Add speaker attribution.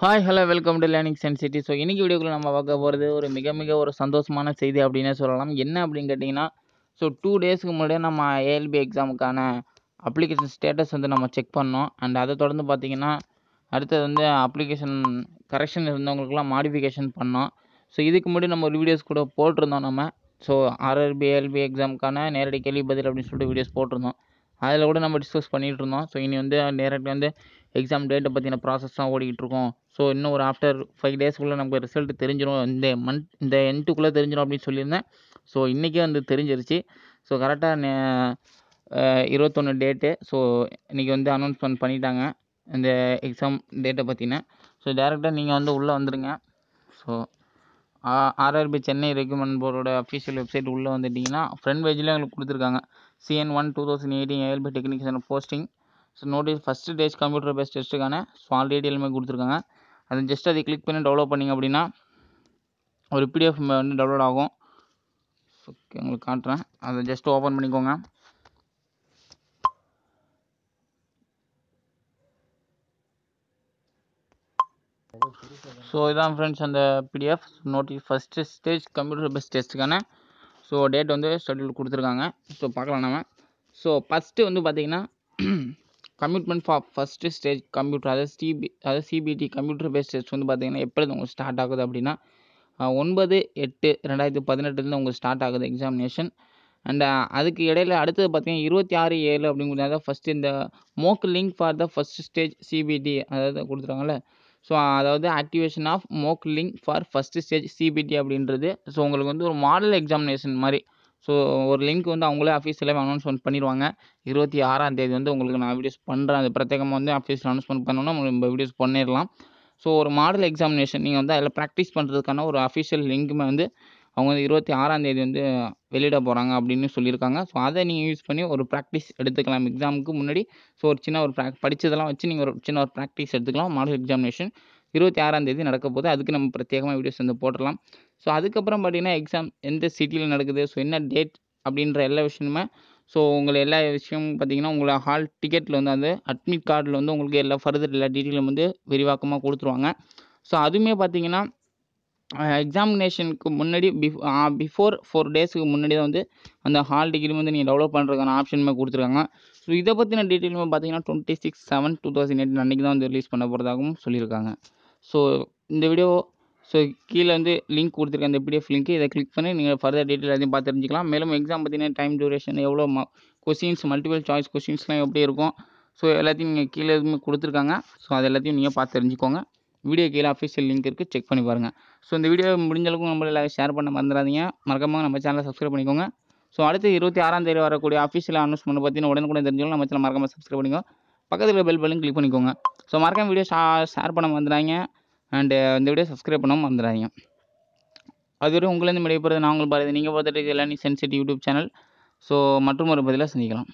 Speaker 1: Hi hello welcome to learning sensitivity. So இன்றைக்கி வீடியோக்குள்ள நம்ம பார்க்க போகிறது ஒரு மிக மிக ஒரு சந்தோஷமான செய்தி அப்படின்னே சொல்லலாம். என்ன அப்படின்னு கேட்டிங்கன்னா, ஸோ 2 டேஸ்க்கு முன்னாடியே நம்ம ஏஎல்பி எக்ஸாமுக்கான அப்ளிகேஷன் ஸ்டேட்டஸ் வந்து நம்ம செக் பண்ணோம். அண்ட் அதை தொடர்ந்து பார்த்திங்கன்னா அடுத்தது வந்து அப்ளிகேஷன் கரெக்ஷன் இருந்தவங்களுக்குலாம் மாடிஃபிகேஷன் பண்ணோம். ஸோ இதுக்கு முன்னாடி நம்ம ஒரு வீடியோஸ் கூட போட்டிருந்தோம் நம்ம. ஸோ ஆர்ஆர்பி ஏஎல்பி எக்ஸாமுக்கான நேரடி கேள்வி பதில் அப்படின்னு சொல்லிட்டு வீடியோஸ் போட்டிருந்தோம். அதில் கூட நம்ம டிஸ்கஸ் பண்ணிகிட்டு இருந்தோம். ஸோ இனி வந்து நேரடி வந்து எக்ஸாம் டேட்டை பற்றின ப்ராசஸ் தான் ஓடிக்கிட்டு இருக்கோம். ஸோ இன்னும் ஒரு ஆஃப்டர் 5 டேஸ்க்குள்ளே நமக்கு ரிசல்ட் தெரிஞ்சிடும், இந்த எண்டுக்குள்ளே தெரிஞ்சிடும் அப்படின்னு சொல்லியிருந்தேன். ஸோ இன்றைக்கே வந்து தெரிஞ்சிருச்சு. ஸோ கரெக்டாக 21 டேட்டு. ஸோ இன்றைக்கி வந்து அனௌன்ஸ்மெண்ட் பண்ணிட்டாங்க இந்த எக்ஸாம் டேட்டை பற்றின. ஸோ டேரெக்டாக நீங்கள் வந்து உள்ளே வந்துடுங்க. ஸோ ஆர்ஆர்பி சென்னை ரெக்ரூட்மெண்ட் போர்டோட அஃபிஷியல் வெப்சைட் உள்ளே வந்துட்டிங்கன்னா ஃப்ரண்ட் பேஜில் எங்களுக்கு கொடுத்துருக்காங்க CN1 2018 ALP technician posting. So notice first stage computer based டெஸ்ட்டுக்கான ஆல் டீட்டெயிலுமே கொடுத்துருக்காங்க. அது ஜஸ்ட் அதை கிளிக் பண்ணி டவுன்லோட் பண்ணிங்க அப்படின்னா ஒரு PDF வந்து டவுன்லோட் ஆகும். ஓகே, உங்களுக்கு காட்டுறேன். அதை ஜஸ்ட் ஓப்பன் பண்ணிக்கோங்க. ஸோ இதான் ஃப்ரெண்ட்ஸ் அந்த PDF notice first stage computer based டெஸ்ட்டுக்கான ஸோ டேட் வந்து ஷெட்யூல் கொடுத்துருக்காங்க. ஸோ பார்க்கலாம் நம்ம. ஸோ ஃபஸ்ட்டு வந்து பார்த்திங்கன்னா commitment for first stage computer அதாவது CBT கம்ப்யூட்டர் பேஸ்ட் டெஸ்ட் வந்து பார்த்திங்கன்னா எப்பொழுது உங்களுக்கு ஸ்டார்ட் ஆகுது அப்படின்னா 9/8/2018 உங்களுக்கு ஸ்டார்ட் ஆகுது எக்ஸாமினேஷன். அண்ட் அதுக்கு இடையில அடுத்தது பார்த்திங்கன்னா 26/7 அப்படிங்கிறத ஃபஸ்ட்டு இந்த mock link for the first stage CBT அதாவது கொடுத்துருக்காங்கல்ல. ஸோ அதாவது activation of mock link for first stage CBT அப்படின்றது ஸோ உங்களுக்கு வந்து ஒரு மாடல் எக்ஸாமினேஷன் மாதிரி. ஸோ ஒரு லிங்க் வந்து அவங்களே அஃபீஷியலாக அனௌன்ஸ்மெண்ட் பண்ணிடுவாங்க. 26ஆம் தேதி வந்து உங்களுக்கு நான் வீடியோஸ் பண்ணுறேன். அது பிரத்யேகமாக வந்து அஃபீஷியல் அனௌன்ஸ்மெண்ட் பண்ணோன்னா நம்ம வீடியோஸ் பண்ணிடலாம். ஸோ ஒரு மாடல் எக்ஸாமினேஷன் நீங்கள் வந்து அதில் ப்ராக்டிஸ் பண்ணுறதுக்கான ஒரு அஃபிஷியல் லிங்க்குமே வந்து அவங்க வந்து 26ஆம் தேதி வந்து வெளியிட போகிறாங்க அப்படின்னு சொல்லியிருக்காங்க. ஸோ அதை நீங்கள் யூஸ் பண்ணி ஒரு ப்ராக்டிஸ் எடுத்துக்கலாம் எக்ஸாமுக்கு முன்னாடி. ஸோ ஒரு சின்ன ஒரு படித்ததெல்லாம் வச்சு நீங்கள் ஒரு சின்ன ஒரு ப்ராக்டிஸ் எடுத்துக்கலாம். மாடல் எக்ஸாமினேஷன் 26ஆம் தேதி நடக்க போது. அதுக்கு நம்ம பிரத்யேகமாக வீடியோஸ் வந்து போட்டுடலாம். ஸோ அதுக்கப்புறம் பார்த்திங்கன்னா எக்ஸாம் எந்த சிட்டியில் நடக்குது, ஸோ என்ன டேட் அப்படின்ற எல்லா விஷயமுமே ஸோ உங்களை எல்லா விஷயமும் பார்த்திங்கன்னா உங்களை ஹால் டிக்கெட்டில் வந்து அந்த அட்மிட் கார்டில் வந்து உங்களுக்கு எல்லா ஃபர்தர் எல்லா டீட்டெயிலும் வந்து விரிவாக்கமாக கொடுத்துருவாங்க. ஸோ அதுவுமே பார்த்திங்கன்னா எக்ஸாமினேஷனுக்கு முன்னாடி பிஃபோர் 4 டேஸுக்கு முன்னாடி தான் வந்து அந்த ஹால் டிக்கெட் வந்து நீங்கள் டெவலப் பண்ணுறதுக்கான ஆப்ஷனுமே கொடுத்துருக்காங்க. ஸோ இதை பற்றின டீட்டெயிலுமே பார்த்திங்கன்னா 26/7/2018 அன்றைக்கி தான் வந்து ரிலீஸ் பண்ண போகிறதாகவும் சொல்லியிருக்காங்க. ஸோ இந்த வீடியோ ஸோ கீழே வந்து லிங்க் கொடுத்துருக்கேன் அந்த PDF லிங்க்கு. இதை கிளிக் பண்ணி நீங்கள் ஃபர்தர் டீட்டெயில் எதையும் பார்த்து தெரிஞ்சுக்கலாம். மேலும் எக்ஸாம் பார்த்தீங்கன்னா டைம் டியூரேஷன் எவ்வளோ கொஸ்டின்ஸ் மல்டிபிள் சாய்ஸ் கொஸ்டின்ஸ்லாம் எப்படி இருக்கும் ஸோ எல்லாத்தையும் நீங்கள் கீழே எதுவுமே கொடுத்துருக்காங்க. ஸோ அது எல்லாத்தையும் நீங்கள் பார்த்து தெரிஞ்சுக்கோங்க. வீடியோ கீழே அஃபிஷியல் லிங்க் இருக்குது, செக் பண்ணி பாருங்கள். ஸோ இந்த வீடியோ முடிஞ்ச அளவுக்கு நம்மள எல்லாரும் ஷேர் பண்ண மறந்துடாதீங்க. மறக்காம நம்ம சேனலை சப்ஸ்கிரைப் பண்ணிக்கோங்க. ஸோ அடுத்து 26ஆம் தேதி வரக்கூடிய அஃபிஷியல் அனௌன்ஸ்மெண்ட் பற்றின உடனுக்குடன் தெரிஞ்சுக்கணும். நம்ம சேனல் மறக்காம சப்ஸ்கிரைப் பண்ணிக்கோங்க. பக்கத்தில் பெல் பட்டன் கிளிக் பண்ணிக்கோங்க. ஸோ மறக்காம வீடியோ ஷேர் பண்ண மறந்துடாதீங்க. அண்டு இந்த வீடியோ சப்ஸ்கிரைப் பண்ண மறந்துடாதீங்க. அதுவரை உங்களிருந்து விடைபெறுவது நான் உங்கள் பாரதி. நீங்கள் பார்த்துட்டு லேர்னிங் சென்சிட்டி யூடியூப் சேனல். ஸோ மற்றும் ஒரு பதிலாக சந்திக்கலாம்.